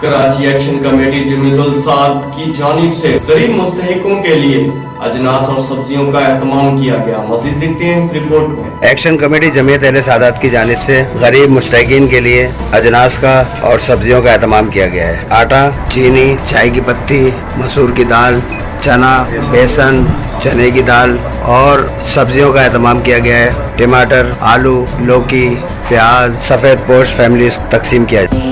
Karachi action committee Jamiatul साद की जानिब से गरीब मुस्तहिकों के लिए अजनास और सब्जियों का एहतमाम किया गया। मज़ीद देखते हैं इस रिपोर्ट में। एक्शन कमेटी जमीयत अहले सादात की जानिब से गरीब मुस्तहिकीन के लिए अजनास का और सब्जियों का एहतमाम किया गया है। आटा, चीनी, चाय की पत्ती, मसूर की दाल, चना, बेसन, चने की दाल और सब्जियों का एहतमाम किया गया है। टमाटर, आलू, लौकी, प्याज, सफ़ेद पोश फैमिली तकसीम किया है।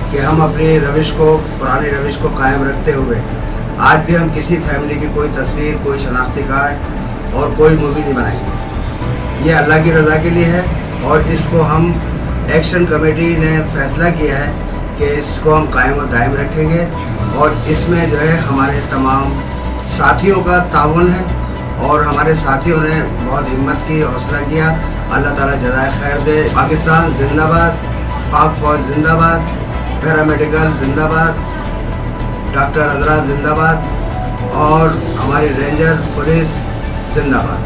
कि हम अपनी रविश को, पुरानी रविश को कायम रखते हुए आज भी हम किसी फैमिली की कोई तस्वीर, कोई शनाख्ती कार्ड और कोई मूवी नहीं बनाएंगे। ये अल्लाह की रज़ा के लिए है और इसको हम एक्शन कमेटी ने फैसला किया है कि इसको हम कायम और दायम रखेंगे और इसमें जो है हमारे तमाम साथियों का ताउन है और हमारे साथियों ने बहुत हिम्मत की, हौसला किया। अल्लाह ताला जज़ाए खैर दे। पाकिस्तान जिंदाबाद, पाक फौज जिंदाबाद, पैरामेडिकल जिंदाबाद, डॉक्टर हजरात जिंदाबाद और हमारी रेंजर पुलिस जिंदाबाद।